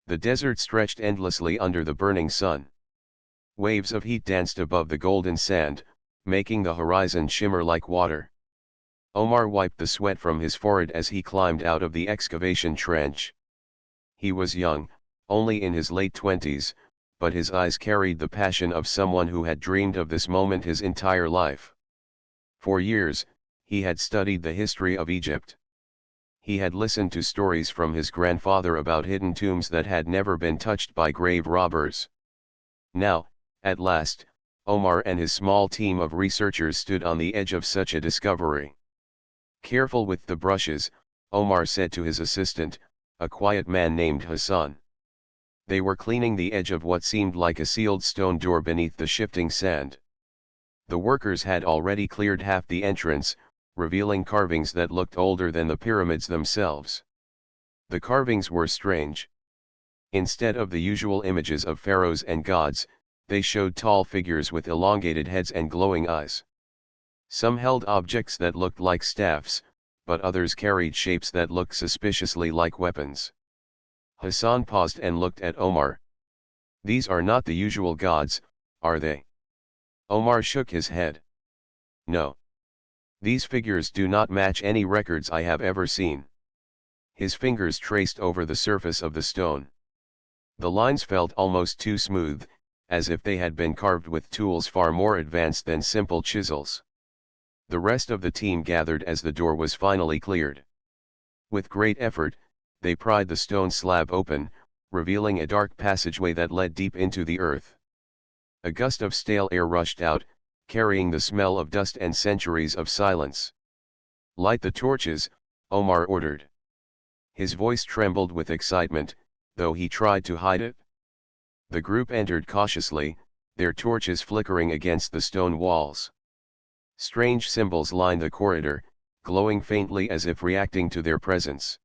The desert stretched endlessly under the burning sun. Waves of heat danced above the golden sand, making the horizon shimmer like water. Omar wiped the sweat from his forehead as he climbed out of the excavation trench. He was young, only in his late 20s, but his eyes carried the passion of someone who had dreamed of this moment his entire life. For years, he had studied the history of Egypt. He had listened to stories from his grandfather about hidden tombs that had never been touched by grave robbers. Now, at last, Omar and his small team of researchers stood on the edge of such a discovery. Careful with the brushes, Omar said to his assistant, a quiet man named Hassan. They were cleaning the edge of what seemed like a sealed stone door beneath the shifting sand. The workers had already cleared half the entrance, revealing carvings that looked older than the pyramids themselves. The carvings were strange. Instead of the usual images of pharaohs and gods, they showed tall figures with elongated heads and glowing eyes. Some held objects that looked like staffs, but others carried shapes that looked suspiciously like weapons. Hassan paused and looked at Omar. "These are not the usual gods, are they?" Omar shook his head. "No. These figures do not match any records I have ever seen." His fingers traced over the surface of the stone. The lines felt almost too smooth, as if they had been carved with tools far more advanced than simple chisels. The rest of the team gathered as the door was finally cleared. With great effort, they pried the stone slab open, revealing a dark passageway that led deep into the earth. A gust of stale air rushed out, carrying the smell of dust and centuries of silence. "Light the torches," Omar ordered. His voice trembled with excitement, though he tried to hide it. The group entered cautiously, their torches flickering against the stone walls. Strange symbols lined the corridor, glowing faintly as if reacting to their presence.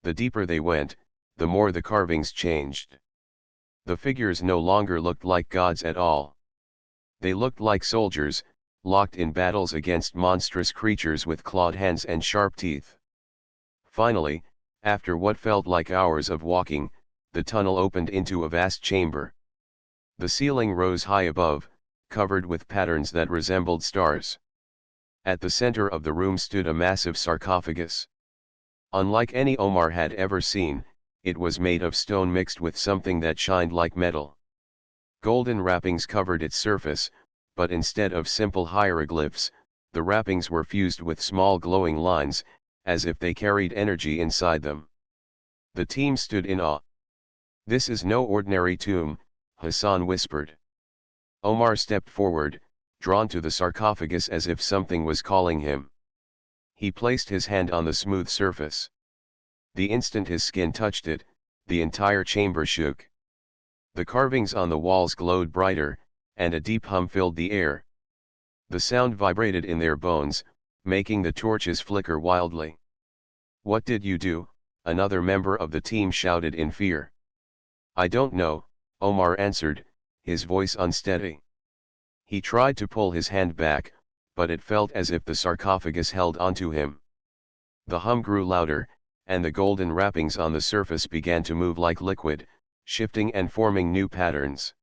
The deeper they went, the more the carvings changed. The figures no longer looked like gods at all. They looked like soldiers, locked in battles against monstrous creatures with clawed hands and sharp teeth. Finally, after what felt like hours of walking, the tunnel opened into a vast chamber. The ceiling rose high above, covered with patterns that resembled stars. At the center of the room stood a massive sarcophagus. Unlike any Omar had ever seen, it was made of stone mixed with something that shined like metal. Golden wrappings covered its surface, but instead of simple hieroglyphs, the wrappings were fused with small glowing lines, as if they carried energy inside them. The team stood in awe. "This is no ordinary tomb," Hassan whispered. Omar stepped forward, drawn to the sarcophagus as if something was calling him. He placed his hand on the smooth surface. The instant his skin touched it, the entire chamber shook. The carvings on the walls glowed brighter, and a deep hum filled the air. The sound vibrated in their bones, making the torches flicker wildly. "What did you do?" another member of the team shouted in fear. "I don't know," Omar answered, his voice unsteady. He tried to pull his hand back, but it felt as if the sarcophagus held onto him. The hum grew louder, and the golden wrappings on the surface began to move like liquid, shifting and forming new patterns.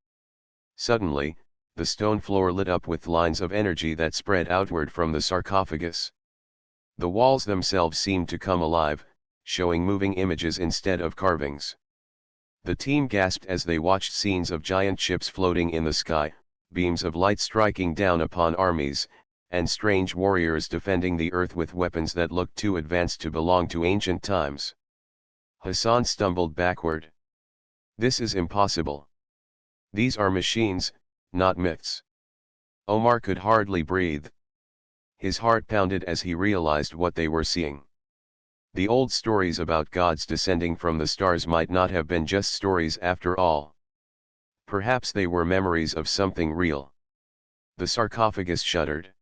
Suddenly, the stone floor lit up with lines of energy that spread outward from the sarcophagus. The walls themselves seemed to come alive, showing moving images instead of carvings. The team gasped as they watched scenes of giant ships floating in the sky, beams of light striking down upon armies, and strange warriors defending the earth with weapons that looked too advanced to belong to ancient times. Hassan stumbled backward. "This is impossible. These are machines, not myths." Omar could hardly breathe. His heart pounded as he realized what they were seeing. The old stories about gods descending from the stars might not have been just stories after all. Perhaps they were memories of something real. The sarcophagus shuddered.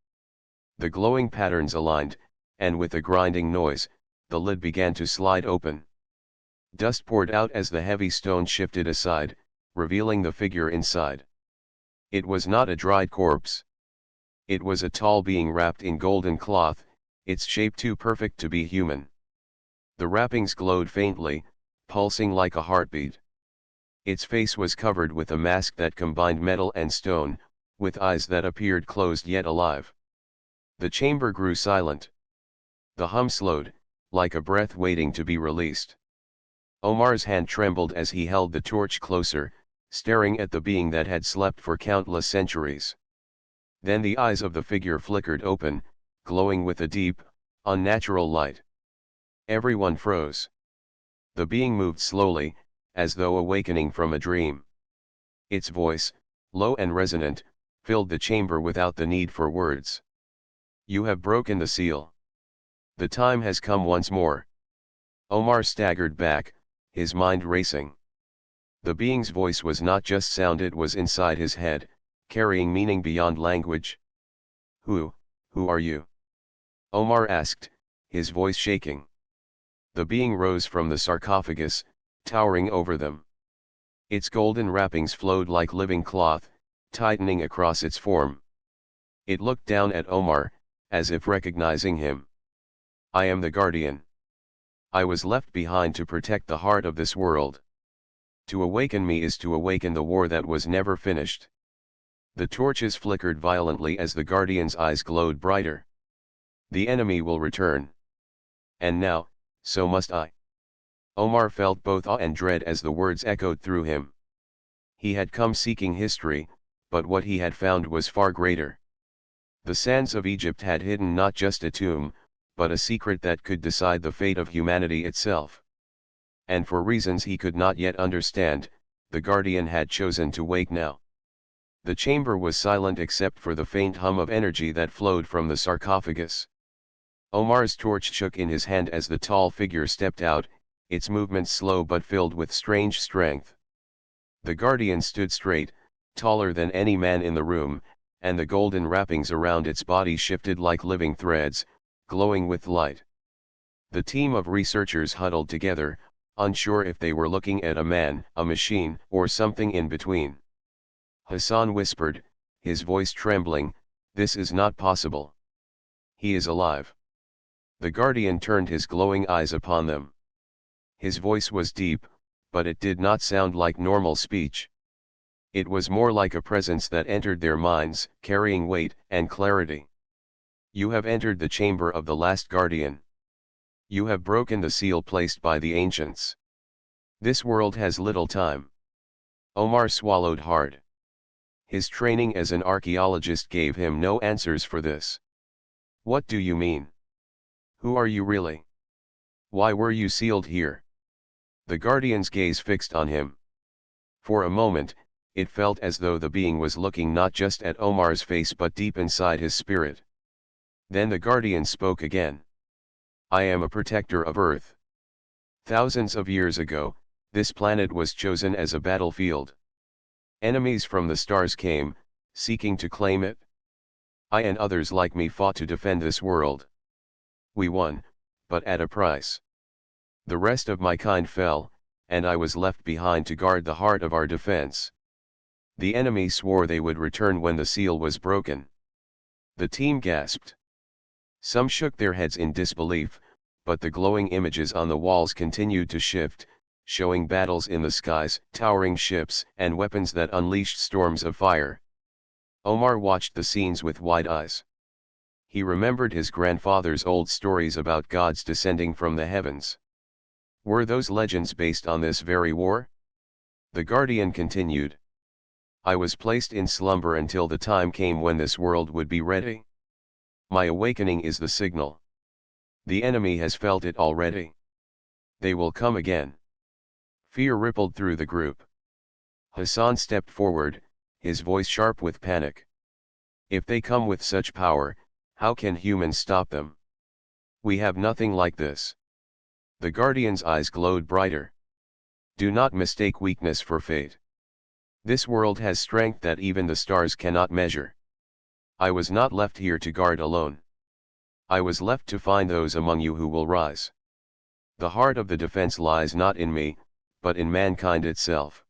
The glowing patterns aligned, and with a grinding noise, the lid began to slide open. Dust poured out as the heavy stone shifted aside, revealing the figure inside. It was not a dried corpse. It was a tall being wrapped in golden cloth, its shape too perfect to be human. The wrappings glowed faintly, pulsing like a heartbeat. Its face was covered with a mask that combined metal and stone, with eyes that appeared closed yet alive. The chamber grew silent. The hum slowed, like a breath waiting to be released. Omar's hand trembled as he held the torch closer, staring at the being that had slept for countless centuries. Then the eyes of the figure flickered open, glowing with a deep, unnatural light. Everyone froze. The being moved slowly, as though awakening from a dream. Its voice, low and resonant, filled the chamber without the need for words. "You have broken the seal. The time has come once more." Omar staggered back, his mind racing. The being's voice was not just sound, it was inside his head, carrying meaning beyond language. Who are you?" Omar asked, his voice shaking. The being rose from the sarcophagus, towering over them. Its golden wrappings flowed like living cloth, tightening across its form. It looked down at Omar, as if recognizing him. "I am the guardian. I was left behind to protect the heart of this world. To awaken me is to awaken the war that was never finished." The torches flickered violently as the guardian's eyes glowed brighter. "The enemy will return. And now, so must I." Omar felt both awe and dread as the words echoed through him. He had come seeking history, but what he had found was far greater. The sands of Egypt had hidden not just a tomb, but a secret that could decide the fate of humanity itself. And for reasons he could not yet understand, the guardian had chosen to wake now. The chamber was silent except for the faint hum of energy that flowed from the sarcophagus. Omar's torch shook in his hand as the tall figure stepped out, its movements slow but filled with strange strength. The guardian stood straight, taller than any man in the room, and the golden wrappings around its body shifted like living threads, glowing with light. The team of researchers huddled together, unsure if they were looking at a man, a machine, or something in between. Hassan whispered, his voice trembling, "This is not possible. He is alive." The guardian turned his glowing eyes upon them. His voice was deep, but it did not sound like normal speech. It was more like a presence that entered their minds, carrying weight and clarity. "You have entered the chamber of the last guardian. You have broken the seal placed by the ancients. This world has little time." Omar swallowed hard. His training as an archaeologist gave him no answers for this. "What do you mean? Who are you really? Why were you sealed here?" The guardian's gaze fixed on him. For a moment, it felt as though the being was looking not just at Omar's face but deep inside his spirit. Then the guardian spoke again. "I am a protector of Earth. Thousands of years ago, this planet was chosen as a battlefield. Enemies from the stars came, seeking to claim it. I and others like me fought to defend this world. We won, but at a price. The rest of my kind fell, and I was left behind to guard the heart of our defense. The enemy swore they would return when the seal was broken." The team gasped. Some shook their heads in disbelief, but the glowing images on the walls continued to shift, showing battles in the skies, towering ships, and weapons that unleashed storms of fire. Omar watched the scenes with wide eyes. He remembered his grandfather's old stories about gods descending from the heavens. Were those legends based on this very war? The guardian continued. "I was placed in slumber until the time came when this world would be ready. My awakening is the signal. The enemy has felt it already. They will come again." Fear rippled through the group. Hassan stepped forward, his voice sharp with panic. "If they come with such power, how can humans stop them? We have nothing like this." The guardian's eyes glowed brighter. "Do not mistake weakness for fate. This world has strength that even the stars cannot measure. I was not left here to guard alone. I was left to find those among you who will rise. The heart of the defense lies not in me, but in mankind itself."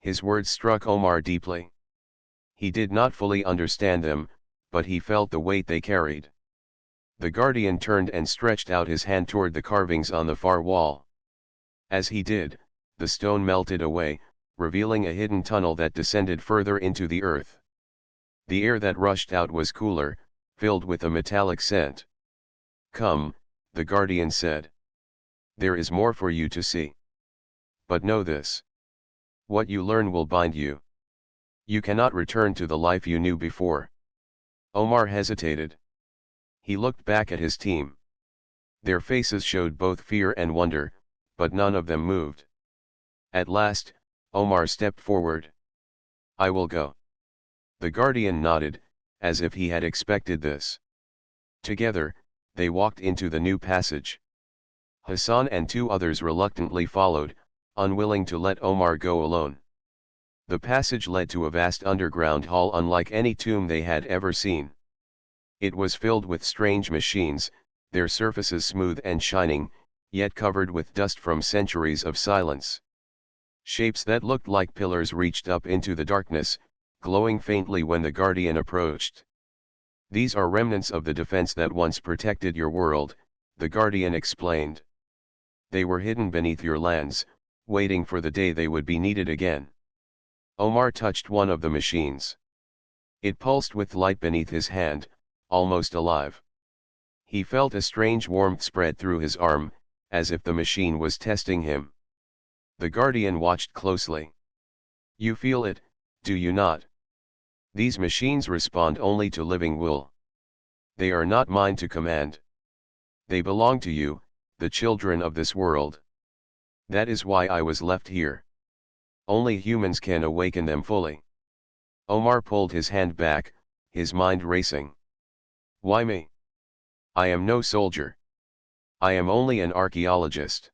His words struck Omar deeply. He did not fully understand them, but he felt the weight they carried. The guardian turned and stretched out his hand toward the carvings on the far wall. As he did, the stone melted away, revealing a hidden tunnel that descended further into the earth. The air that rushed out was cooler, filled with a metallic scent. "Come," the guardian said. "There is more for you to see. But know this. What you learn will bind you. You cannot return to the life you knew before." Omar hesitated. He looked back at his team. Their faces showed both fear and wonder, but none of them moved. At last, Omar stepped forward. "I will go." The guardian nodded, as if he had expected this. Together, they walked into the new passage. Hassan and two others reluctantly followed, unwilling to let Omar go alone. The passage led to a vast underground hall unlike any tomb they had ever seen. It was filled with strange machines, their surfaces smooth and shining, yet covered with dust from centuries of silence. Shapes that looked like pillars reached up into the darkness, glowing faintly when the guardian approached. "These are remnants of the defense that once protected your world," the guardian explained. "They were hidden beneath your lands, waiting for the day they would be needed again." Omar touched one of the machines. It pulsed with light beneath his hand, almost alive. He felt a strange warmth spread through his arm, as if the machine was testing him. The guardian watched closely. "You feel it, do you not? These machines respond only to living will. They are not mine to command. They belong to you, the children of this world. That is why I was left here. Only humans can awaken them fully." Omar pulled his hand back, his mind racing. "Why me? I am no soldier. I am only an archaeologist."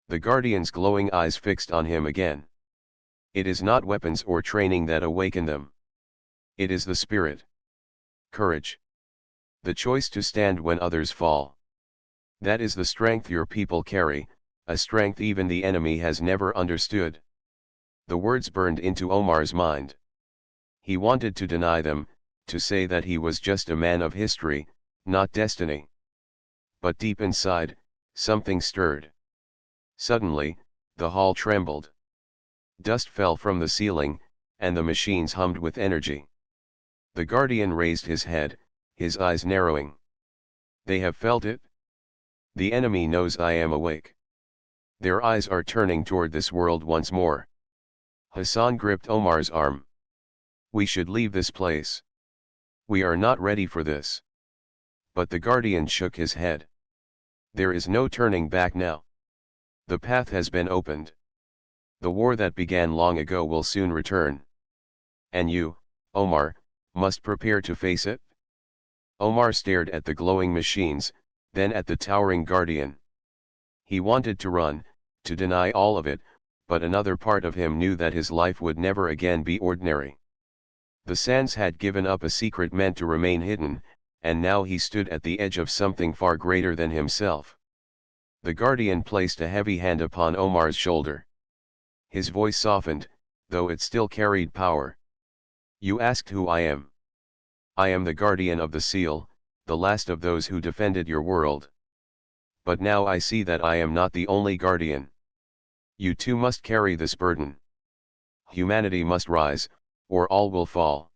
The guardian's glowing eyes fixed on him again. "It is not weapons or training that awaken them. It is the spirit. Courage. The choice to stand when others fall. That is the strength your people carry, a strength even the enemy has never understood." The words burned into Omar's mind. He wanted to deny them, to say that he was just a man of history, not destiny. But deep inside, something stirred. Suddenly, the hall trembled. Dust fell from the ceiling, and the machines hummed with energy. The guardian raised his head, his eyes narrowing. "They have felt it? The enemy knows I am awake. Their eyes are turning toward this world once more." Hassan gripped Omar's arm. "We should leave this place. We are not ready for this." But the guardian shook his head. "There is no turning back now. The path has been opened. The war that began long ago will soon return. And you, Omar, must prepare to face it." Omar stared at the glowing machines, then at the towering guardian. He wanted to run, to deny all of it, but another part of him knew that his life would never again be ordinary. The sands had given up a secret meant to remain hidden, and now he stood at the edge of something far greater than himself. The guardian placed a heavy hand upon Omar's shoulder. His voice softened, though it still carried power. "You asked who I am. I am the guardian of the seal, the last of those who defended your world. But now I see that I am not the only guardian. You too must carry this burden. Humanity must rise, or all will fall."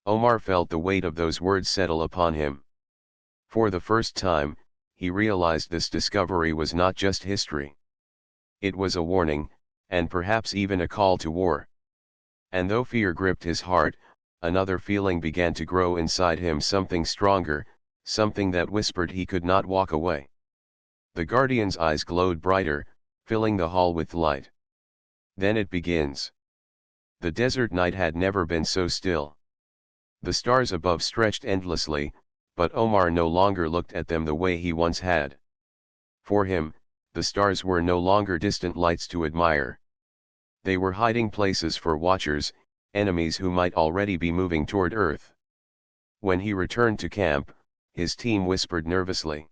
Omar felt the weight of those words settle upon him. For the first time, he realized this discovery was not just history. It was a warning, and perhaps even a call to war. And though fear gripped his heart, another feeling began to grow inside him, something stronger, something that whispered he could not walk away. The guardian's eyes glowed brighter, filling the hall with light. "Then it begins." The desert night had never been so still. The stars above stretched endlessly, but Omar no longer looked at them the way he once had. For him, the stars were no longer distant lights to admire. They were hiding places for watchers, enemies who might already be moving toward Earth. When he returned to camp, his team whispered nervously.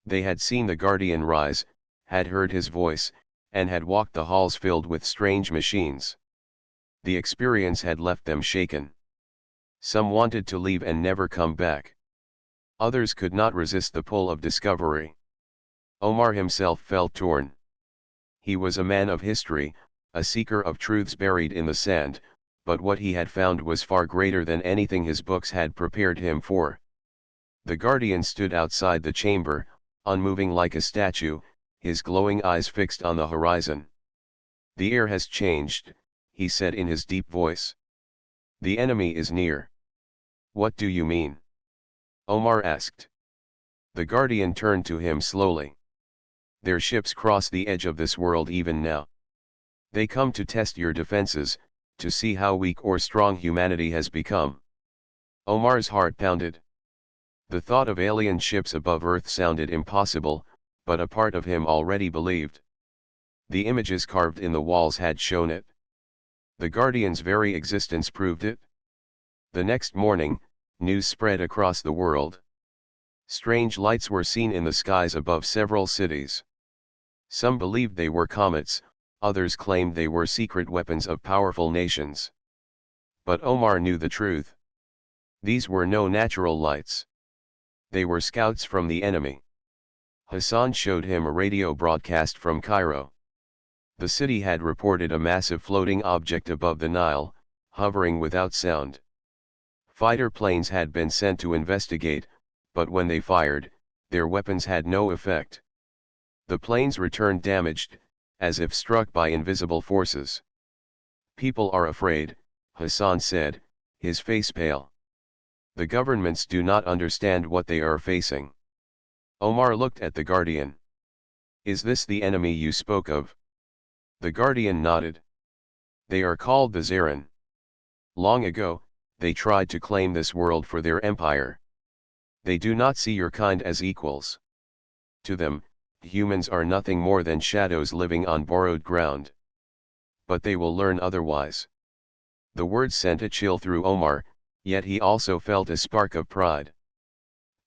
They had seen the guardian rise, had heard his voice, and had walked the halls filled with strange machines. The experience had left them shaken. Some wanted to leave and never come back. Others could not resist the pull of discovery. Omar himself felt torn. He was a man of history, a seeker of truths buried in the sand, but what he had found was far greater than anything his books had prepared him for. The guardian stood outside the chamber, unmoving like a statue, his glowing eyes fixed on the horizon. "The air has changed," he said in his deep voice. "The enemy is near." "What do you mean?" Omar asked. The guardian turned to him slowly. "Their ships cross the edge of this world even now. They come to test your defenses, to see how weak or strong humanity has become." Omar's heart pounded. The thought of alien ships above Earth sounded impossible, but a part of him already believed. The images carved in the walls had shown it. The Guardian's very existence proved it. The next morning, news spread across the world. Strange lights were seen in the skies above several cities. Some believed they were comets, others claimed they were secret weapons of powerful nations. But Omar knew the truth. These were no natural lights. They were scouts from the enemy. Hassan showed him a radio broadcast from Cairo. The city had reported a massive floating object above the Nile, hovering without sound. Fighter planes had been sent to investigate, but when they fired, their weapons had no effect. The planes returned damaged, as if struck by invisible forces. "People are afraid," Hassan said, his face pale. "The governments do not understand what they are facing." Omar looked at the Guardian. "Is this the enemy you spoke of?" The Guardian nodded. "They are called the Zarin. Long ago, they tried to claim this world for their empire. They do not see your kind as equals. To them, humans are nothing more than shadows living on borrowed ground. But they will learn otherwise." The words sent a chill through Omar, yet he also felt a spark of pride.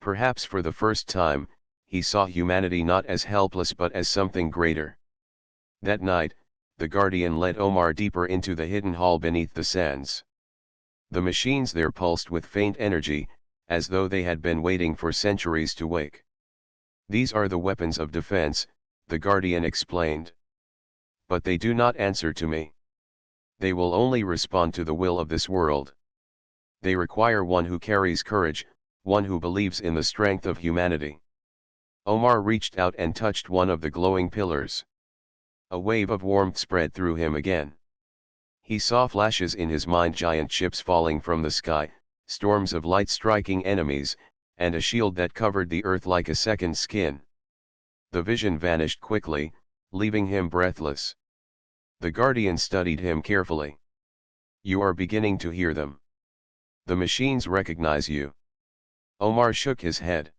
Perhaps for the first time, he saw humanity not as helpless but as something greater. That night, the Guardian led Omar deeper into the hidden hall beneath the sands. The machines there pulsed with faint energy, as though they had been waiting for centuries to wake. "These are the weapons of defense," the Guardian explained. "But they do not answer to me. They will only respond to the will of this world. They require one who carries courage, one who believes in the strength of humanity." Omar reached out and touched one of the glowing pillars. A wave of warmth spread through him again. He saw flashes in his mind, giant ships falling from the sky, storms of light striking enemies, and a shield that covered the earth like a second skin. The vision vanished quickly, leaving him breathless. The Guardian studied him carefully. "You are beginning to hear them. The machines recognize you." Omar shook his head.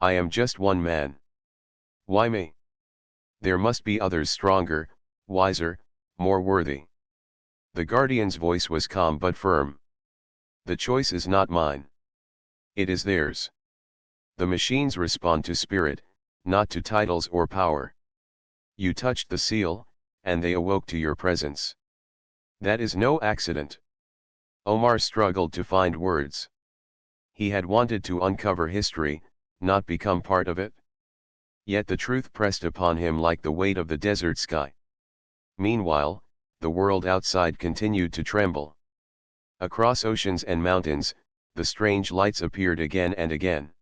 "I am just one man." "Why me? There must be others stronger, wiser, more worthy." The Guardian's voice was calm but firm. "The choice is not mine. It is theirs. The machines respond to spirit, not to titles or power. You touched the seal, and they awoke to your presence. That is no accident." Omar struggled to find words. He had wanted to uncover history, not become part of it. Yet the truth pressed upon him like the weight of the desert sky. Meanwhile, the world outside continued to tremble. Across oceans and mountains, the strange lights appeared again and again.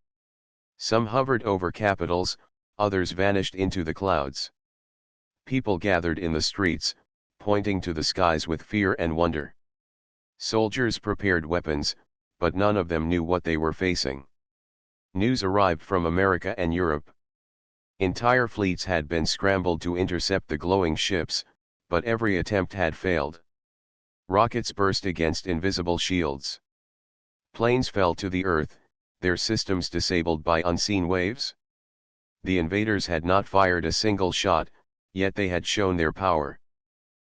Some hovered over capitals, others vanished into the clouds. People gathered in the streets, pointing to the skies with fear and wonder. Soldiers prepared weapons, but none of them knew what they were facing. News arrived from America and Europe. Entire fleets had been scrambled to intercept the glowing ships, but every attempt had failed. Rockets burst against invisible shields. Planes fell to the earth, their systems disabled by unseen waves. The invaders had not fired a single shot, yet they had shown their power.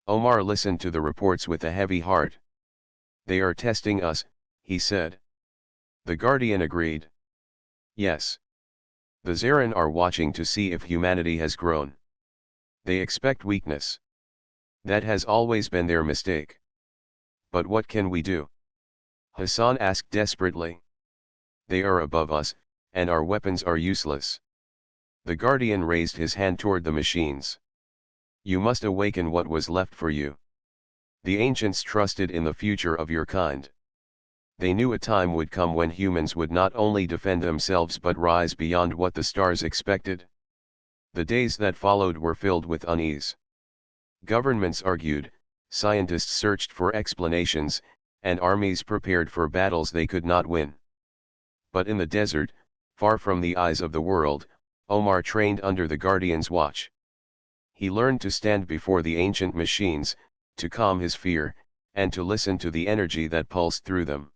Omar listened to the reports with a heavy heart. "They are testing us," he said. The Guardian agreed. "Yes. The Zarin are watching to see if humanity has grown. They expect weakness. That has always been their mistake. But what can we do?" Hassan asked desperately. "They are above us, and our weapons are useless." The Guardian raised his hand toward the machines. You must awaken what was left for you. The ancients trusted in the future of your kind. They knew a time would come when humans would not only defend themselves but rise beyond what the stars expected. The days that followed were filled with unease. Governments argued, scientists searched for explanations, and armies prepared for battles they could not win. But in the desert, far from the eyes of the world, Omar trained under the Guardian's watch. He learned to stand before the ancient machines, to calm his fear, and to listen to the energy that pulsed through them.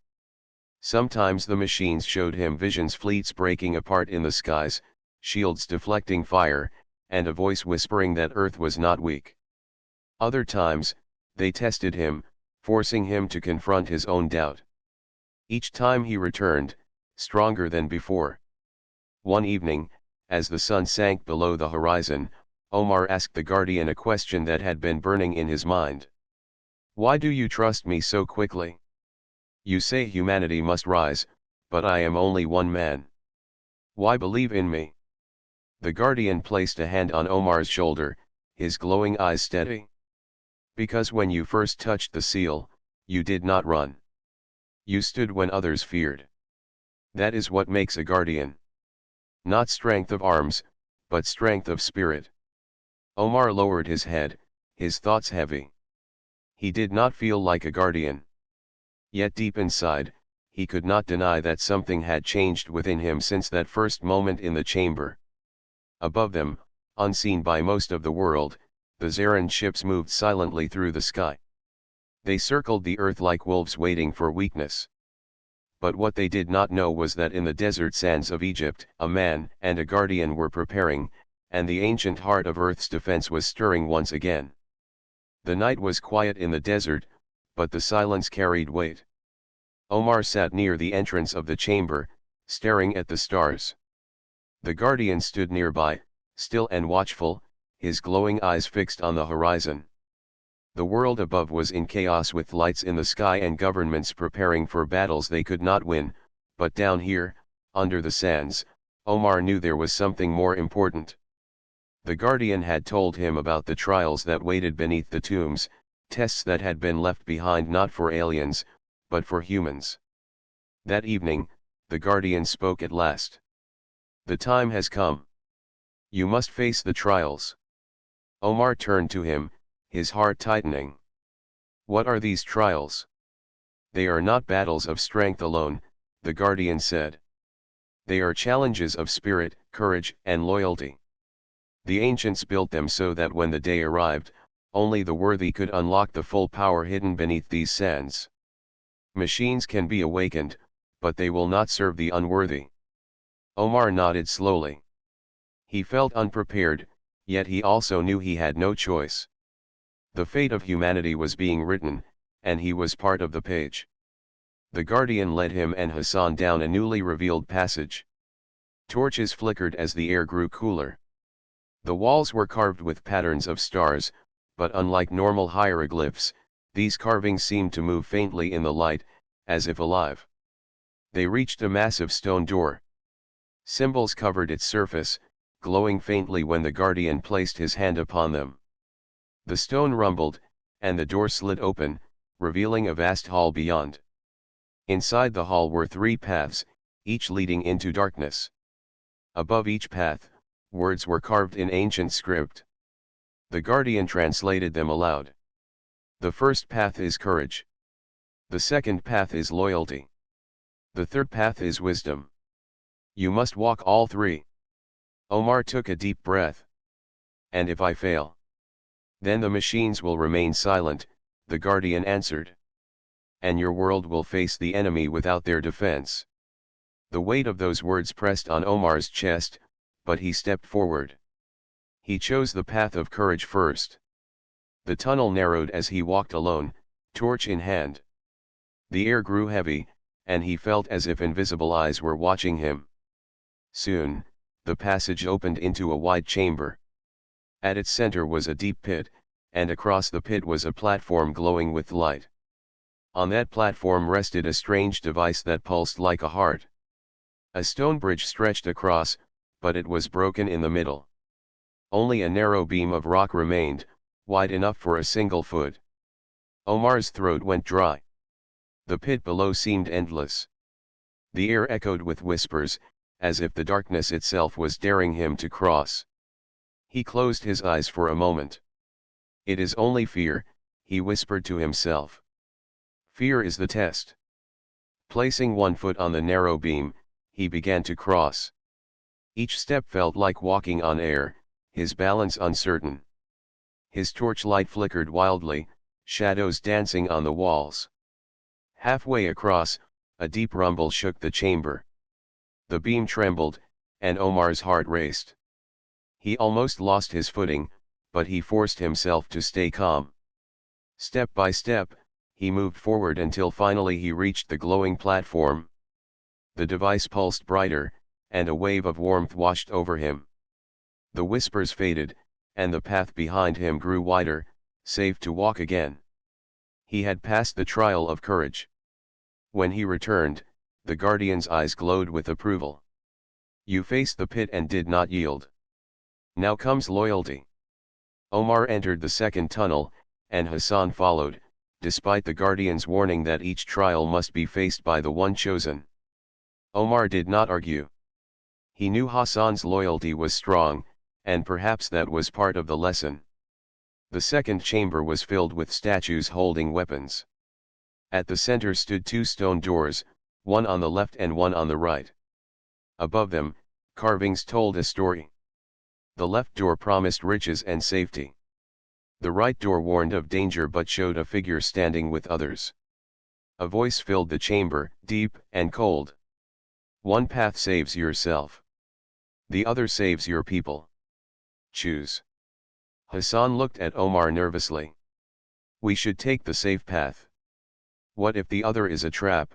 Sometimes the machines showed him visions, fleets breaking apart in the skies, shields deflecting fire, and a voice whispering that Earth was not weak. Other times, they tested him, forcing him to confront his own doubt. Each time he returned, stronger than before. One evening, as the sun sank below the horizon, Omar asked the Guardian a question that had been burning in his mind. "Why do you trust me so quickly? You say humanity must rise, but I am only one man. Why believe in me?" The Guardian placed a hand on Omar's shoulder, his glowing eyes steady. "Because when you first touched the seal, you did not run. You stood when others feared. That is what makes a guardian. Not strength of arms, but strength of spirit." Omar lowered his head, his thoughts heavy. He did not feel like a guardian. Yet deep inside, he could not deny that something had changed within him since that first moment in the chamber. Above them, unseen by most of the world, the Zaran ships moved silently through the sky. They circled the earth like wolves waiting for weakness. But what they did not know was that in the desert sands of Egypt, a man and a guardian were preparing, and the ancient heart of Earth's defense was stirring once again. The night was quiet in the desert, but the silence carried weight. Omar sat near the entrance of the chamber, staring at the stars. The guardian stood nearby, still and watchful, his glowing eyes fixed on the horizon. The world above was in chaos, with lights in the sky and governments preparing for battles they could not win, but down here, under the sands, Omar knew there was something more important. The Guardian had told him about the trials that waited beneath the tombs, tests that had been left behind not for aliens, but for humans. That evening, the Guardian spoke at last. "The time has come. You must face the trials." Omar turned to him, his heart tightening. "What are these trials?" "They are not battles of strength alone," the Guardian said. "They are challenges of spirit, courage, and loyalty. The ancients built them so that when the day arrived, only the worthy could unlock the full power hidden beneath these sands. Machines can be awakened, but they will not serve the unworthy." Omar nodded slowly. He felt unprepared, yet he also knew he had no choice. The fate of humanity was being written, and he was part of the page. The Guardian led him and Hassan down a newly revealed passage. Torches flickered as the air grew cooler. The walls were carved with patterns of stars, but unlike normal hieroglyphs, these carvings seemed to move faintly in the light, as if alive. They reached a massive stone door. Symbols covered its surface, glowing faintly when the Guardian placed his hand upon them. The stone rumbled, and the door slid open, revealing a vast hall beyond. Inside the hall were 3 paths, each leading into darkness. Above each path, words were carved in ancient script. The Guardian translated them aloud. "The first path is courage. The second path is loyalty. The third path is wisdom. You must walk all 3. Omar took a deep breath. "And if I fail?" "Then the machines will remain silent," the Guardian answered. "And your world will face the enemy without their defense." The weight of those words pressed on Omar's chest, but he stepped forward. He chose the path of courage first. The tunnel narrowed as he walked alone, torch in hand. The air grew heavy, and he felt as if invisible eyes were watching him. Soon, the passage opened into a wide chamber. At its center was a deep pit, and across the pit was a platform glowing with light. On that platform rested a strange device that pulsed like a heart. A stone bridge stretched across, but it was broken in the middle. Only a narrow beam of rock remained, wide enough for a single foot. Omar's throat went dry. The pit below seemed endless. The air echoed with whispers, as if the darkness itself was daring him to cross. He closed his eyes for a moment. It is only fear, he whispered to himself. Fear is the test. Placing one foot on the narrow beam, he began to cross. Each step felt like walking on air, his balance uncertain. His torchlight flickered wildly, shadows dancing on the walls. Halfway across, a deep rumble shook the chamber. The beam trembled, and Omar's heart raced. He almost lost his footing, but he forced himself to stay calm. Step by step, he moved forward until finally he reached the glowing platform. The device pulsed brighter, and a wave of warmth washed over him. The whispers faded, and the path behind him grew wider, safe to walk again. He had passed the trial of courage. When he returned, the guardian's eyes glowed with approval. You faced the pit and did not yield. Now comes loyalty. Omar entered the second tunnel, and Hassan followed, despite the guardian's warning that each trial must be faced by the one chosen. Omar did not argue. He knew Hassan's loyalty was strong, and perhaps that was part of the lesson. The second chamber was filled with statues holding weapons. At the center stood two stone doors, one on the left and one on the right. Above them, carvings told a story. The left door promised riches and safety. The right door warned of danger but showed a figure standing with others. A voice filled the chamber, deep and cold. One path saves yourself. The other saves your people. Choose. Hassan looked at Omar nervously. We should take the safe path. What if the other is a trap?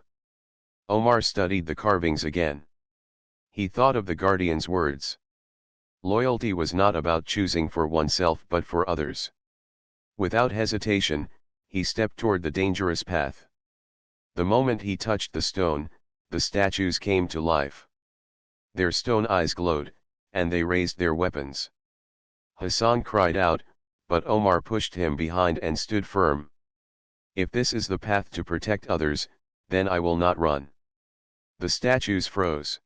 Omar studied the carvings again. He thought of the guardian's words. Loyalty was not about choosing for oneself but for others. Without hesitation, he stepped toward the dangerous path. The moment he touched the stone, the statues came to life. Their stone eyes glowed, and they raised their weapons. Hassan cried out, but Omar pushed him behind and stood firm. If this is the path to protect others, then I will not run. The statues froze.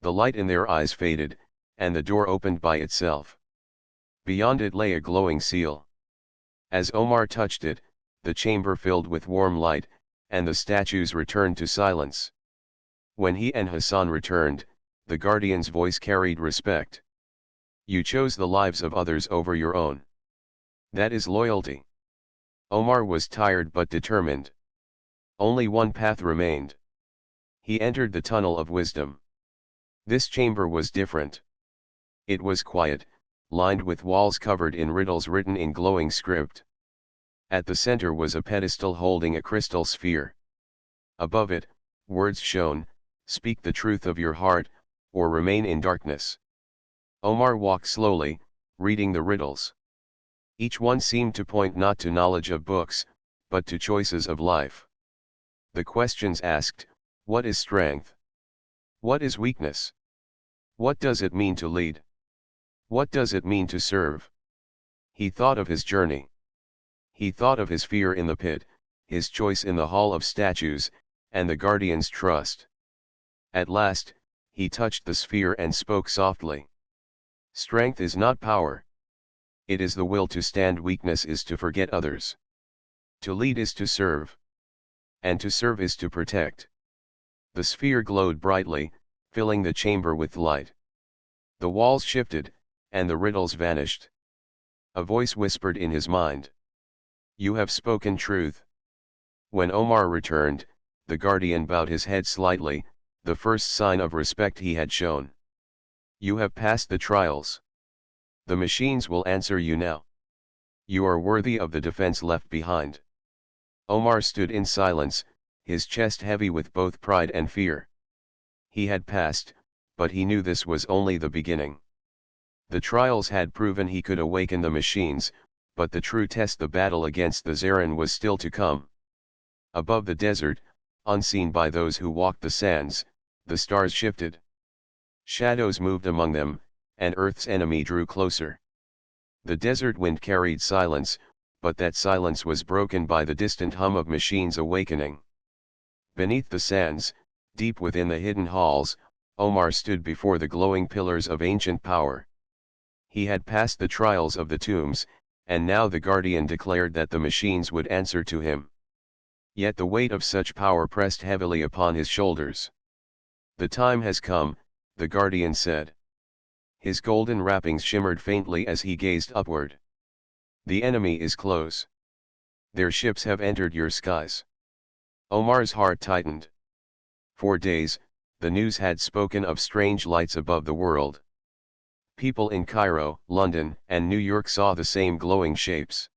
The light in their eyes faded, and the door opened by itself. Beyond it lay a glowing seal. As Omar touched it, the chamber filled with warm light, and the statues returned to silence. When he and Hassan returned, the guardian's voice carried respect. You chose the lives of others over your own. That is loyalty. Omar was tired but determined. Only one path remained. He entered the tunnel of wisdom. This chamber was different. It was quiet, lined with walls covered in riddles written in glowing script. At the center was a pedestal holding a crystal sphere. Above it, words shone, speak the truth of your heart, or remain in darkness. Omar walked slowly, reading the riddles. Each one seemed to point not to knowledge of books, but to choices of life. The questions asked, what is strength? What is weakness? What does it mean to lead? What does it mean to serve? He thought of his journey. He thought of his fear in the pit, his choice in the hall of statues, and the guardian's trust. At last, he touched the sphere and spoke softly. Strength is not power. It is the will to stand. Weakness is to forget others. To lead is to serve. And to serve is to protect. The sphere glowed brightly, filling the chamber with light. The walls shifted, and the riddles vanished. A voice whispered in his mind. You have spoken truth. When Omar returned, the guardian bowed his head slightly, the first sign of respect he had shown. You have passed the trials. The machines will answer you now. You are worthy of the defense left behind. Omar stood in silence, his chest heavy with both pride and fear. He had passed, but he knew this was only the beginning. The trials had proven he could awaken the machines, but the true test, the battle against the Zarin, was still to come. Above the desert, unseen by those who walked the sands, the stars shifted. Shadows moved among them, and Earth's enemy drew closer. The desert wind carried silence, but that silence was broken by the distant hum of machines awakening. Beneath the sands, deep within the hidden halls, Omar stood before the glowing pillars of ancient power. He had passed the trials of the tombs, and now the guardian declared that the machines would answer to him. Yet the weight of such power pressed heavily upon his shoulders. "The time has come," the guardian said. His golden wrappings shimmered faintly as he gazed upward. "The enemy is close. Their ships have entered your skies." Omar's heart tightened. For days, the news had spoken of strange lights above the world. People in Cairo, London, and New York saw the same glowing shapes.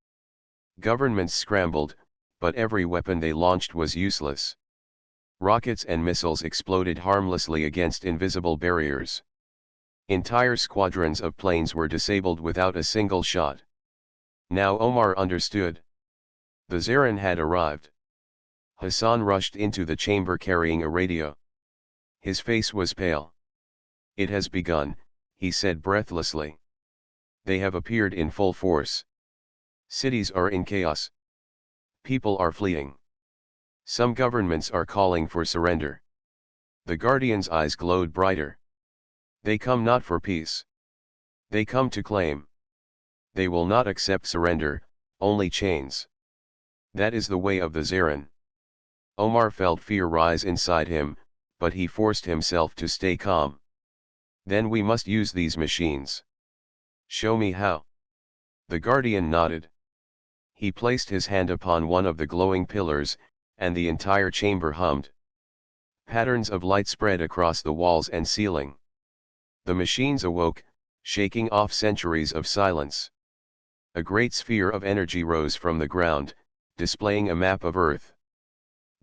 Governments scrambled, but every weapon they launched was useless. Rockets and missiles exploded harmlessly against invisible barriers. Entire squadrons of planes were disabled without a single shot. Now Omar understood. The Zarin had arrived. Hassan rushed into the chamber carrying a radio. His face was pale. "It has begun," he said breathlessly. "They have appeared in full force. Cities are in chaos. People are fleeing. Some governments are calling for surrender." The guardian's eyes glowed brighter. "They come not for peace. They come to claim. They will not accept surrender, only chains. That is the way of the Zarin." Omar felt fear rise inside him, but he forced himself to stay calm. "Then we must use these machines." "Show me how." The guardian nodded. He placed his hand upon one of the glowing pillars, and the entire chamber hummed. Patterns of light spread across the walls and ceiling. The machines awoke, shaking off centuries of silence. A great sphere of energy rose from the ground, displaying a map of Earth.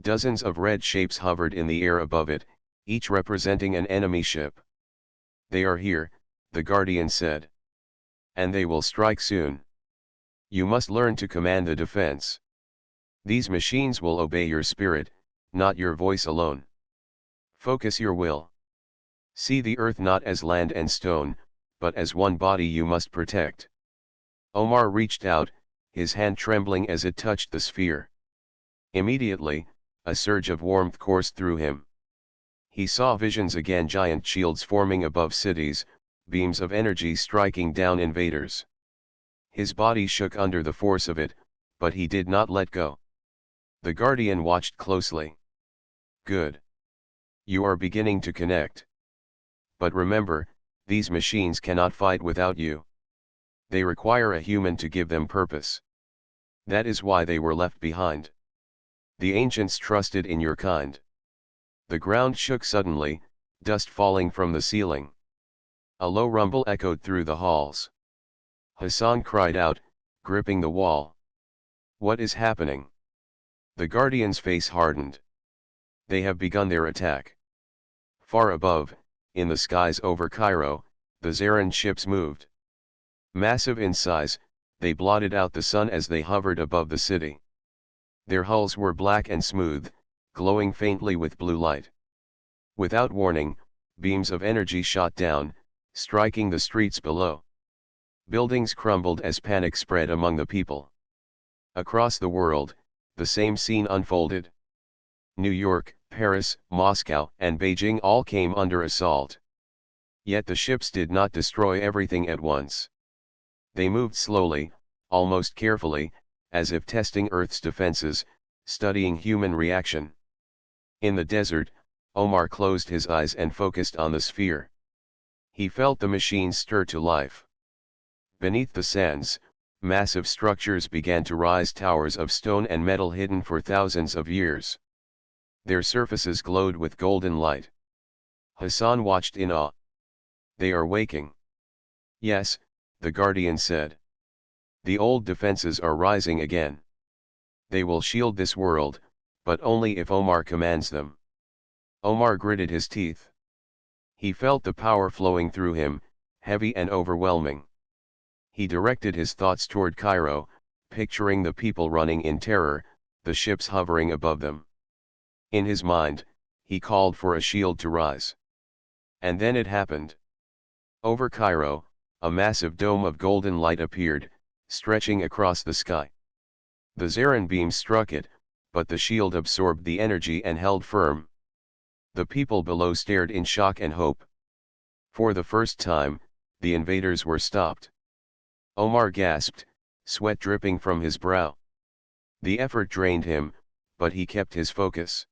Dozens of red shapes hovered in the air above it, each representing an enemy ship. "They are here," the guardian said. "And they will strike soon. You must learn to command the defense. These machines will obey your spirit, not your voice alone. Focus your will. See the earth not as land and stone, but as one body you must protect." Omar reached out, his hand trembling as it touched the sphere. Immediately, a surge of warmth coursed through him. He saw visions again, giant shields forming above cities, beams of energy striking down invaders. His body shook under the force of it, but he did not let go. The guardian watched closely. "Good. You are beginning to connect. But remember, these machines cannot fight without you. They require a human to give them purpose. That is why they were left behind. The ancients trusted in your kind." The ground shook suddenly, dust falling from the ceiling. A low rumble echoed through the halls. Hassan cried out, gripping the wall. "What is happening?" The guardian's face hardened. "They have begun their attack." Far above, in the skies over Cairo, the Zarin ships moved. Massive in size, they blotted out the sun as they hovered above the city. Their hulls were black and smooth, glowing faintly with blue light. Without warning, beams of energy shot down, striking the streets below. Buildings crumbled as panic spread among the people. Across the world, the same scene unfolded. New York, Paris, Moscow, and Beijing all came under assault. Yet the ships did not destroy everything at once. They moved slowly, almost carefully, as if testing Earth's defenses, studying human reaction. In the desert, Omar closed his eyes and focused on the sphere. He felt the machines stir to life. Beneath the sands, massive structures began to rise, towers of stone and metal hidden for thousands of years. Their surfaces glowed with golden light. Hassan watched in awe. "They are waking." "Yes," the guardian said. "The old defenses are rising again. They will shield this world, but only if Omar commands them." Omar gritted his teeth. He felt the power flowing through him, heavy and overwhelming. He directed his thoughts toward Cairo, picturing the people running in terror, the ships hovering above them. In his mind, he called for a shield to rise. And then it happened. Over Cairo, A massive dome of golden light appeared, stretching across the sky. The Zarin beam struck it, but the shield absorbed the energy and held firm. The people below stared in shock and hope. For the first time, the invaders were stopped. Omar gasped, sweat dripping from his brow. The effort drained him, but he kept his focus.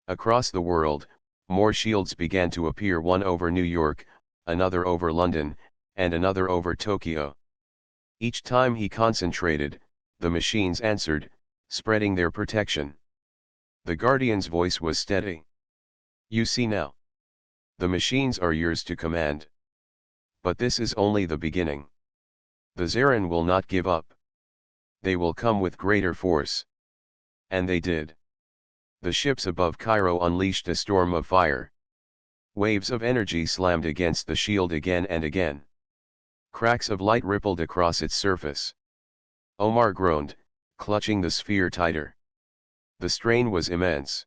Across the world, more shields began to appear, one over New York, another over London, and another over Tokyo. Each time he concentrated, the machines answered, spreading their protection. The Guardian's voice was steady. You see now. The machines are yours to command. But this is only the beginning. The Zarin will not give up. They will come with greater force. And they did. The ships above Cairo unleashed a storm of fire. Waves of energy slammed against the shield again and again. Cracks of light rippled across its surface. Omar groaned, clutching the sphere tighter. The strain was immense.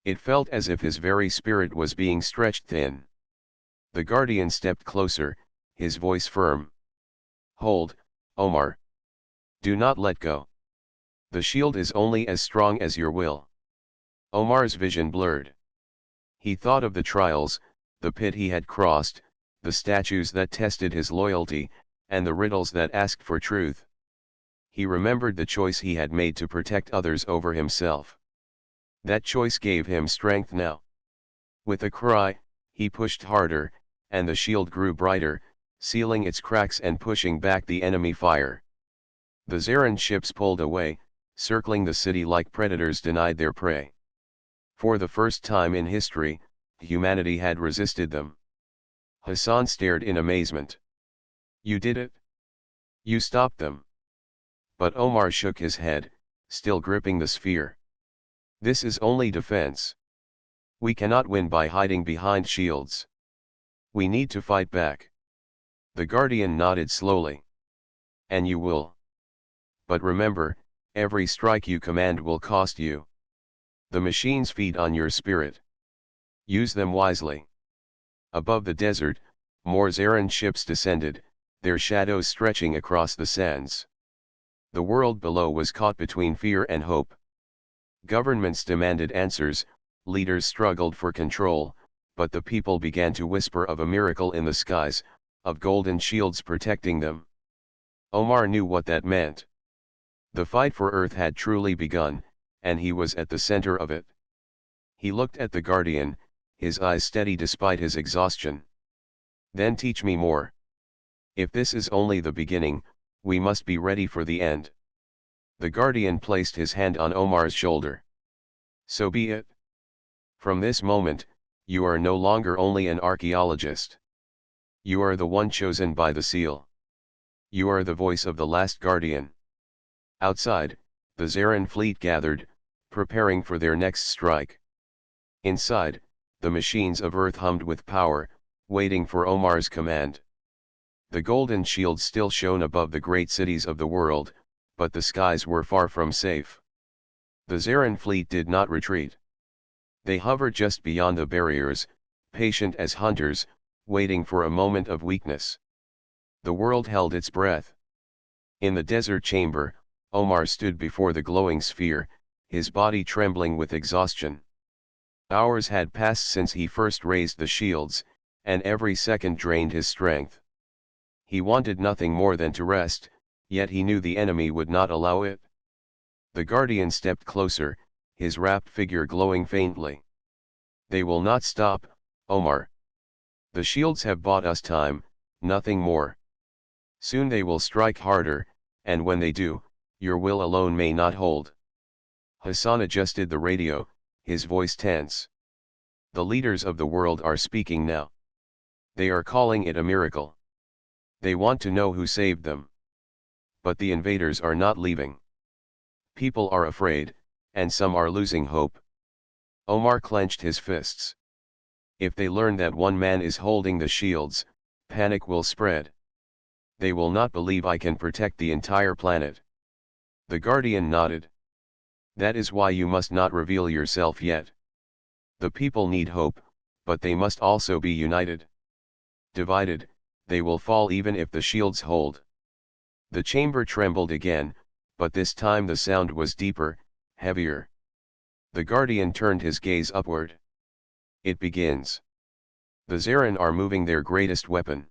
It felt as if his very spirit was being stretched thin. The Guardian stepped closer, his voice firm. Hold, Omar. Do not let go. The shield is only as strong as your will. Omar's vision blurred. He thought of the trials, the pit he had crossed, the statues that tested his loyalty, and the riddles that asked for truth. He remembered the choice he had made to protect others over himself. That choice gave him strength now. With a cry, he pushed harder, and the shield grew brighter, sealing its cracks and pushing back the enemy fire. The Zarin ships pulled away, circling the city like predators denied their prey. For the first time in history, humanity had resisted them. Hassan stared in amazement. You did it? You stopped them. But Omar shook his head, still gripping the sphere. This is only defense. We cannot win by hiding behind shields. We need to fight back. The Guardian nodded slowly. And you will. But remember, every strike you command will cost you. The machines feed on your spirit. Use them wisely. Above the desert, more Zarin ships descended, their shadows stretching across the sands. The world below was caught between fear and hope. Governments demanded answers, leaders struggled for control, but the people began to whisper of a miracle in the skies, of golden shields protecting them. Omar knew what that meant. The fight for Earth had truly begun, and he was at the center of it. He looked at the Guardian, his eyes steady despite his exhaustion. Then teach me more. If this is only the beginning, we must be ready for the end. The Guardian placed his hand on Omar's shoulder. So be it. From this moment, you are no longer only an archaeologist. You are the one chosen by the seal. You are the voice of the last Guardian. Outside, the Zarin fleet gathered, preparing for their next strike. Inside, the machines of Earth hummed with power, waiting for Omar's command. The golden shield still shone above the great cities of the world, but the skies were far from safe. The Zarin fleet did not retreat. They hovered just beyond the barriers, patient as hunters, waiting for a moment of weakness. The world held its breath. In the desert chamber, Omar stood before the glowing sphere, his body trembling with exhaustion. Hours had passed since he first raised the shields, and every second drained his strength. He wanted nothing more than to rest, yet he knew the enemy would not allow it. The Guardian stepped closer, his wrapped figure glowing faintly. They will not stop, Omar. The shields have bought us time, nothing more. Soon they will strike harder, and when they do, your will alone may not hold. Hassan adjusted the radio, his voice tense. The leaders of the world are speaking now. They are calling it a miracle. They want to know who saved them. But the invaders are not leaving. People are afraid, and some are losing hope. Omar clenched his fists. If they learn that one man is holding the shields, panic will spread. They will not believe I can protect the entire planet. The Guardian nodded. That is why you must not reveal yourself yet. The people need hope, but they must also be united. Divided, they will fall even if the shields hold. The chamber trembled again, but this time the sound was deeper, heavier. The guardian turned his gaze upward. It begins. The Zaren are moving their greatest weapon.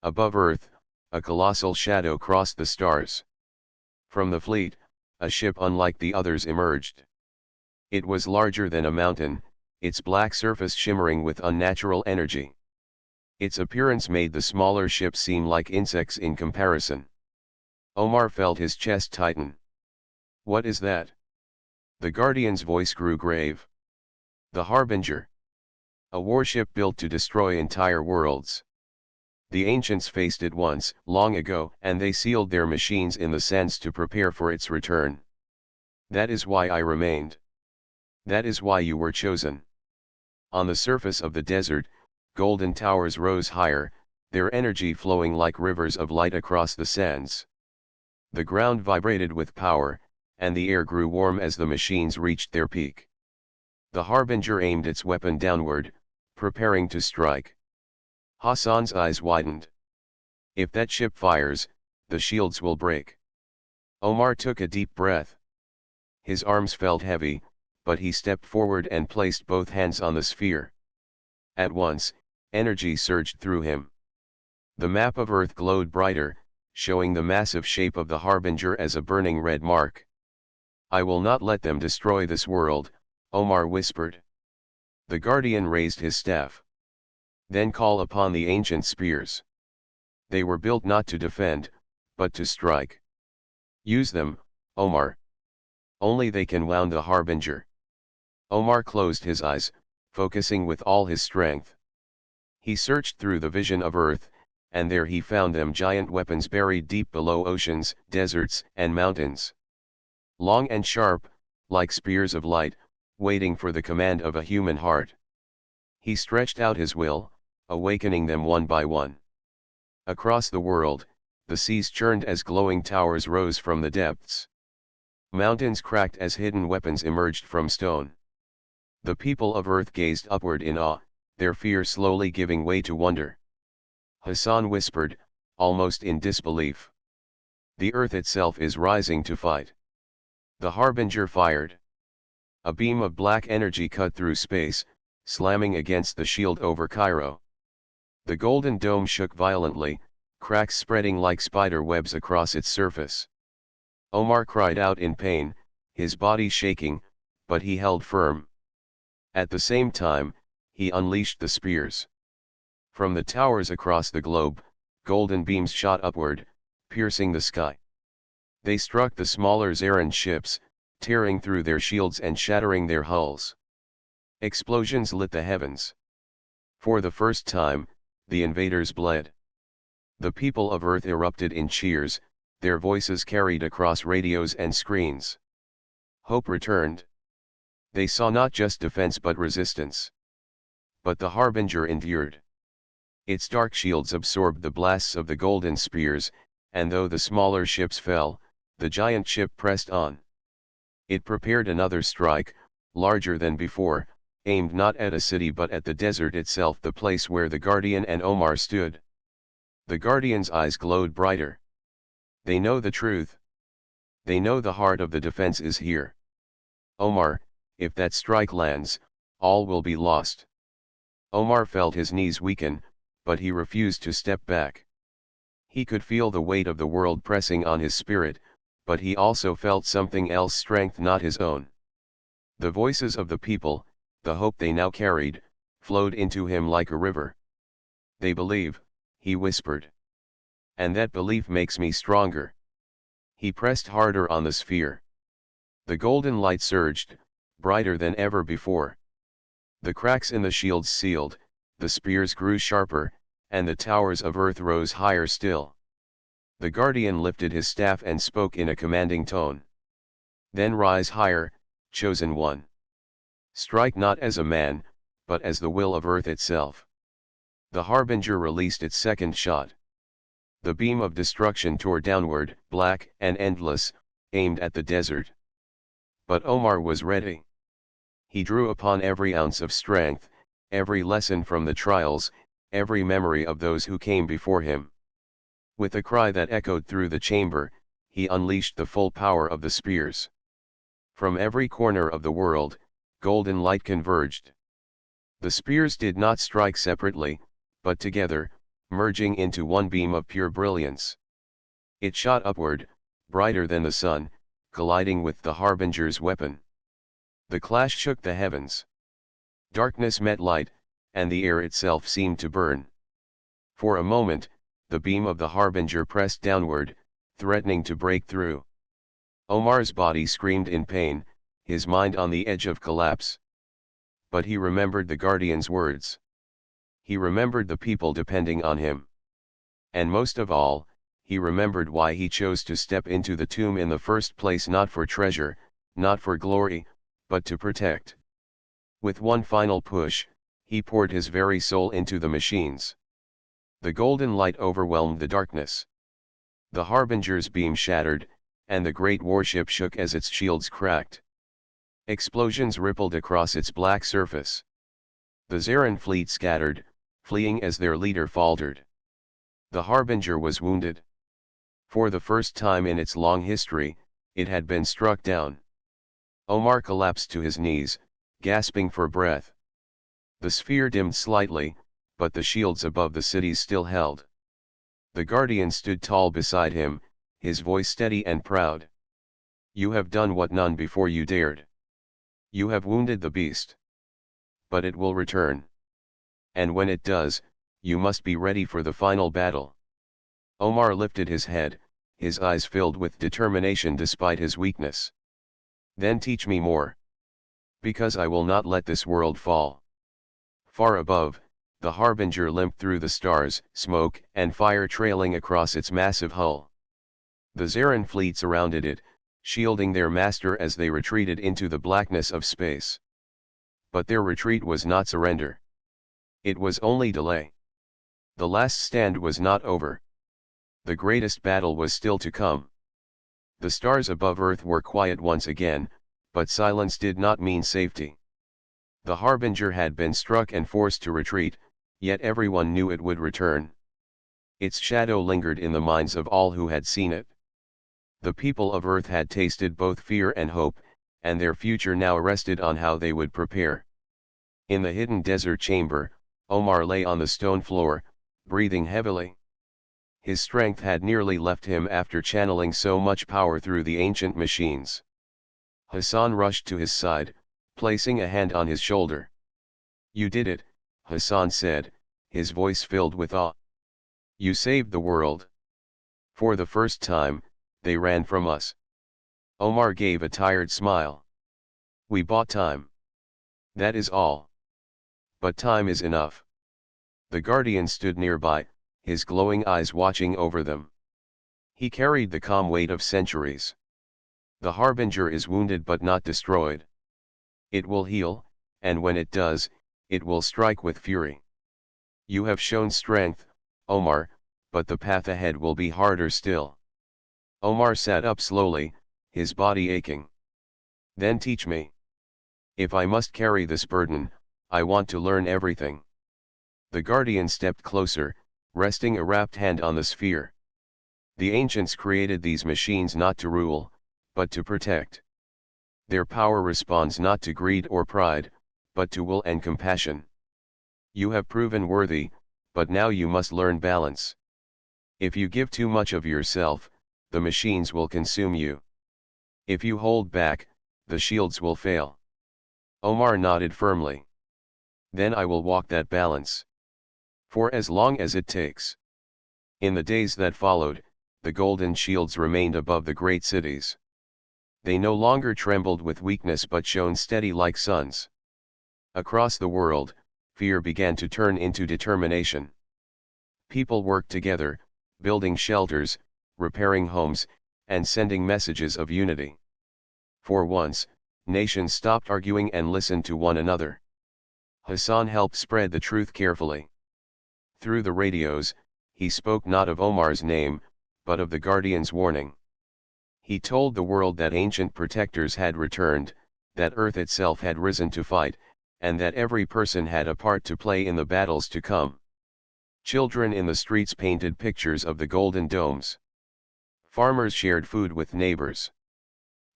Above earth, a colossal shadow crossed the stars. From the fleet, a ship unlike the others emerged. It was larger than a mountain, its black surface shimmering with unnatural energy. Its appearance made the smaller ships seem like insects in comparison. Omar felt his chest tighten. What is that? The guardian's voice grew grave. The Harbinger. A warship built to destroy entire worlds. The ancients faced it once, long ago, and they sealed their machines in the sands to prepare for its return. That is why I remained. That is why you were chosen. On the surface of the desert, golden towers rose higher, their energy flowing like rivers of light across the sands. The ground vibrated with power, and the air grew warm as the machines reached their peak. The Harbinger aimed its weapon downward, preparing to strike. Hassan's eyes widened. If that ship fires, the shields will break. Omar took a deep breath. His arms felt heavy, but he stepped forward and placed both hands on the sphere. At once, energy surged through him. The map of Earth glowed brighter, showing the massive shape of the Harbinger as a burning red mark. I will not let them destroy this world, Omar whispered. The guardian raised his staff. Then call upon the ancient spears. They were built not to defend, but to strike. Use them, Omar. Only they can wound the Harbinger. Omar closed his eyes, focusing with all his strength. He searched through the vision of Earth, and there he found them giant weapons buried deep below oceans, deserts, and mountains. Long and sharp, like spears of light, waiting for the command of a human heart. He stretched out his will, awakening them one by one. Across the world, the seas churned as glowing towers rose from the depths. Mountains cracked as hidden weapons emerged from stone. The people of Earth gazed upward in awe, their fear slowly giving way to wonder. Hassan whispered, almost in disbelief. The Earth itself is rising to fight. The Harbinger fired. A beam of black energy cut through space, slamming against the shield over Cairo. The golden dome shook violently, cracks spreading like spider webs across its surface. Omar cried out in pain, his body shaking, but he held firm. At the same time, he unleashed the spears. From the towers across the globe, golden beams shot upward, piercing the sky. They struck the smaller Zaren ships, tearing through their shields and shattering their hulls. Explosions lit the heavens. For the first time, the invaders bled. The people of Earth erupted in cheers, their voices carried across radios and screens. Hope returned. They saw not just defense but resistance. But the Harbinger endured. Its dark shields absorbed the blasts of the golden spears, and though the smaller ships fell, the giant ship pressed on. It prepared another strike, larger than before, aimed not at a city but at the desert itself, the place where the Guardian and Omar stood. The Guardian's eyes glowed brighter. They know the truth. They know the heart of the defense is here. Omar, if that strike lands, all will be lost. Omar felt his knees weaken, but he refused to step back. He could feel the weight of the world pressing on his spirit, but he also felt something else, strength not his own. The voices of the people, the hope they now carried, flowed into him like a river. They believe, he whispered. And that belief makes me stronger. He pressed harder on the sphere. The golden light surged, brighter than ever before. The cracks in the shields sealed, the spears grew sharper, and the towers of Earth rose higher still. The Guardian lifted his staff and spoke in a commanding tone. Then rise higher, chosen one. Strike not as a man, but as the will of Earth itself. The Harbinger released its second shot. The beam of destruction tore downward, black and endless, aimed at the desert. But Omar was ready. He drew upon every ounce of strength, every lesson from the trials, every memory of those who came before him. With a cry that echoed through the chamber, he unleashed the full power of the spears. From every corner of the world, golden light converged. The spears did not strike separately, but together, merging into one beam of pure brilliance. It shot upward, brighter than the sun, colliding with the harbinger's weapon. The clash shook the heavens. Darkness met light, and the air itself seemed to burn. For a moment, the beam of the harbinger pressed downward, threatening to break through. Omar's body screamed in pain, his mind on the edge of collapse. But he remembered the guardian's words. He remembered the people depending on him. And most of all, he remembered why he chose to step into the tomb in the first place, not for treasure, not for glory, but to protect. With one final push, he poured his very soul into the machines. The golden light overwhelmed the darkness. The harbinger's beam shattered, and the great warship shook as its shields cracked. Explosions rippled across its black surface. The Zarin fleet scattered, fleeing as their leader faltered. The harbinger was wounded. For the first time in its long history, it had been struck down. Omar collapsed to his knees, gasping for breath. The sphere dimmed slightly, but the shields above the cities still held. The guardian stood tall beside him, his voice steady and proud. You have done what none before you dared. You have wounded the beast. But it will return. And when it does, you must be ready for the final battle. Omar lifted his head, his eyes filled with determination despite his weakness. Then teach me more. Because I will not let this world fall. Far above, the harbinger limped through the stars, smoke and fire trailing across its massive hull. The Zarin fleet surrounded it, shielding their master as they retreated into the blackness of space. But their retreat was not surrender. It was only delay. The last stand was not over. The greatest battle was still to come. The stars above Earth were quiet once again, but silence did not mean safety. The harbinger had been struck and forced to retreat, yet everyone knew it would return. Its shadow lingered in the minds of all who had seen it. The people of Earth had tasted both fear and hope, and their future now rested on how they would prepare. In the hidden desert chamber, Omar lay on the stone floor, breathing heavily. His strength had nearly left him after channeling so much power through the ancient machines. Hassan rushed to his side, placing a hand on his shoulder. You did it, Hassan said, his voice filled with awe. You saved the world. For the first time, they ran from us. Omar gave a tired smile. We bought time. That is all. But time is enough. The guardian stood nearby, his glowing eyes watching over them. He carried the calm weight of centuries. The harbinger is wounded but not destroyed. It will heal, and when it does, it will strike with fury. You have shown strength, Omar, but the path ahead will be harder still. Omar sat up slowly, his body aching. Then teach me. If I must carry this burden, I want to learn everything. The guardian stepped closer, resting a wrapped hand on the sphere. The ancients created these machines not to rule, but to protect. Their power responds not to greed or pride, but to will and compassion. You have proven worthy, but now you must learn balance. If you give too much of yourself, the machines will consume you. If you hold back, the shields will fail. Omar nodded firmly. Then I will walk that balance. For as long as it takes. In the days that followed, the golden shields remained above the great cities. They no longer trembled with weakness but shone steady like suns. Across the world, fear began to turn into determination. People worked together, building shelters, repairing homes, and sending messages of unity. For once, nations stopped arguing and listened to one another. Hassan helped spread the truth carefully. Through the radios, he spoke not of Omar's name, but of the guardian's warning. He told the world that ancient protectors had returned, that Earth itself had risen to fight, and that every person had a part to play in the battles to come. Children in the streets painted pictures of the golden domes. Farmers shared food with neighbors.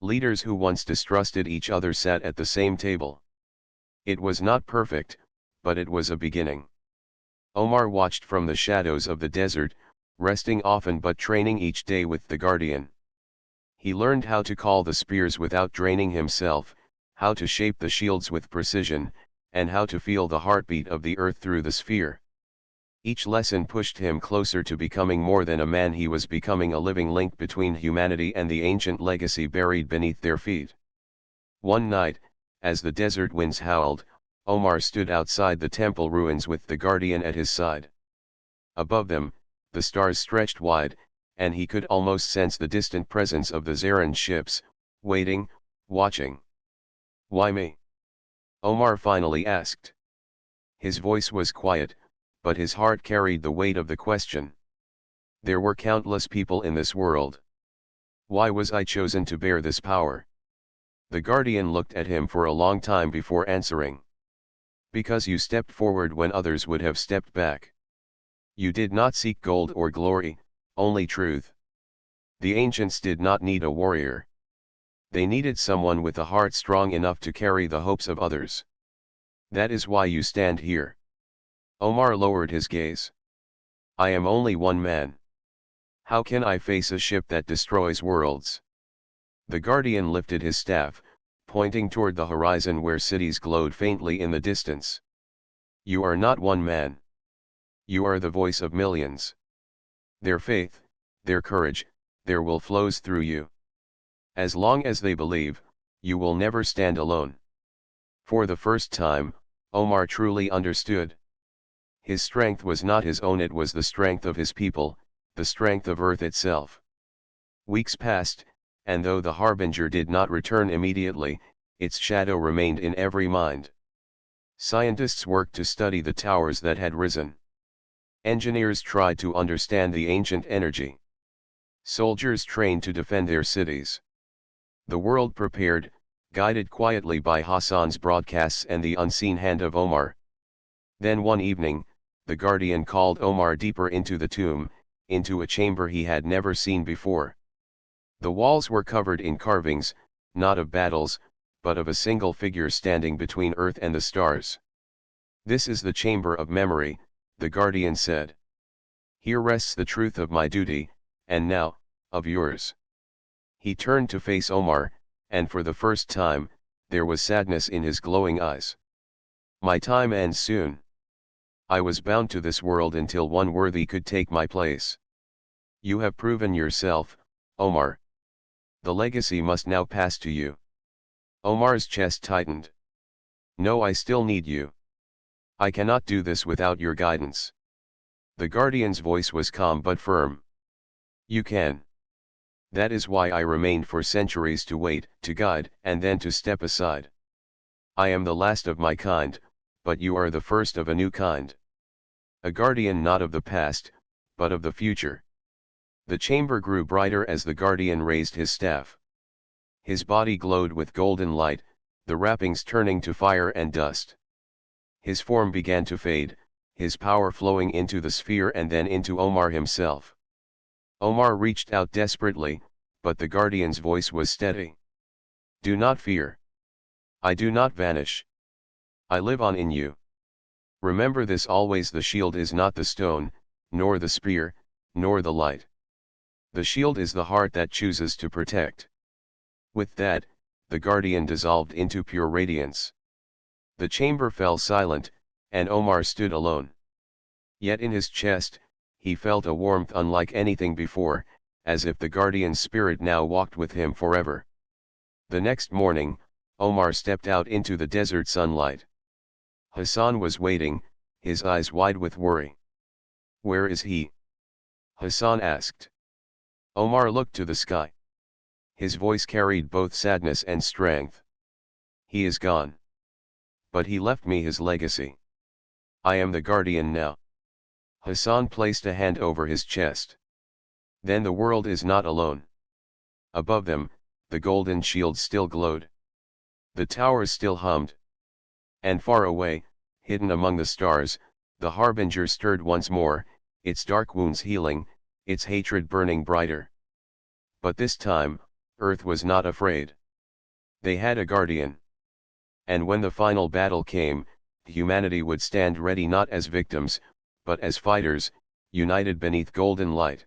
Leaders who once distrusted each other sat at the same table. It was not perfect, but it was a beginning. Omar watched from the shadows of the desert, resting often but training each day with the guardian. He learned how to call the spears without draining himself, how to shape the shields with precision, and how to feel the heartbeat of the earth through the sphere. Each lesson pushed him closer to becoming more than a man. He was becoming a living link between humanity and the ancient legacy buried beneath their feet. One night, as the desert winds howled, Omar stood outside the temple ruins with the guardian at his side. Above them, the stars stretched wide, and he could almost sense the distant presence of the Zarin ships, waiting, watching. "Why me?" Omar finally asked. His voice was quiet, but his heart carried the weight of the question. There were countless people in this world. Why was I chosen to bear this power? The guardian looked at him for a long time before answering. Because you stepped forward when others would have stepped back. You did not seek gold or glory, only truth. The ancients did not need a warrior. They needed someone with a heart strong enough to carry the hopes of others. That is why you stand here. Omar lowered his gaze. I am only one man. How can I face a ship that destroys worlds? The guardian lifted his staff, pointing toward the horizon where cities glowed faintly in the distance. You are not one man. You are the voice of millions. Their faith, their courage, their will flows through you. As long as they believe, you will never stand alone. For the first time, Omar truly understood. His strength was not his own, it was the strength of his people, the strength of Earth itself. Weeks passed, and though the harbinger did not return immediately, its shadow remained in every mind. Scientists worked to study the towers that had risen. Engineers tried to understand the ancient energy. Soldiers trained to defend their cities. The world prepared, guided quietly by Hassan's broadcasts and the unseen hand of Omar. Then one evening, the guardian called Omar deeper into the tomb, into a chamber he had never seen before. The walls were covered in carvings, not of battles, but of a single figure standing between earth and the stars. This is the chamber of memory, the guardian said. Here rests the truth of my duty, and now, of yours. He turned to face Omar, and for the first time, there was sadness in his glowing eyes. My time ends soon. I was bound to this world until one worthy could take my place. You have proven yourself, Omar. The legacy must now pass to you. Omar's chest tightened. No, I still need you. I cannot do this without your guidance. The guardian's voice was calm but firm. You can. That is why I remained for centuries, to wait, to guide, and then to step aside. I am the last of my kind, but you are the first of a new kind. A guardian not of the past, but of the future. The chamber grew brighter as the guardian raised his staff. His body glowed with golden light, the wrappings turning to fire and dust. His form began to fade, his power flowing into the sphere and then into Omar himself. Omar reached out desperately, but the guardian's voice was steady. Do not fear. I do not vanish. I live on in you. Remember this always: the shield is not the stone, nor the spear, nor the light. The shield is the heart that chooses to protect. With that, the guardian dissolved into pure radiance. The chamber fell silent, and Omar stood alone. Yet in his chest, he felt a warmth unlike anything before, as if the guardian's spirit now walked with him forever. The next morning, Omar stepped out into the desert sunlight. Hassan was waiting, his eyes wide with worry. Where is he? Hassan asked. Omar looked to the sky. His voice carried both sadness and strength. He is gone. But he left me his legacy. I am the guardian now. Hassan placed a hand over his chest. Then the world is not alone. Above them, the golden shield still glowed. The towers still hummed. And far away, hidden among the stars, The harbinger stirred once more, its dark wounds healing, its hatred burning brighter. But this time, Earth was not afraid. They had a guardian. And when the final battle came, humanity would stand ready not as victims, but as fighters, united beneath golden light.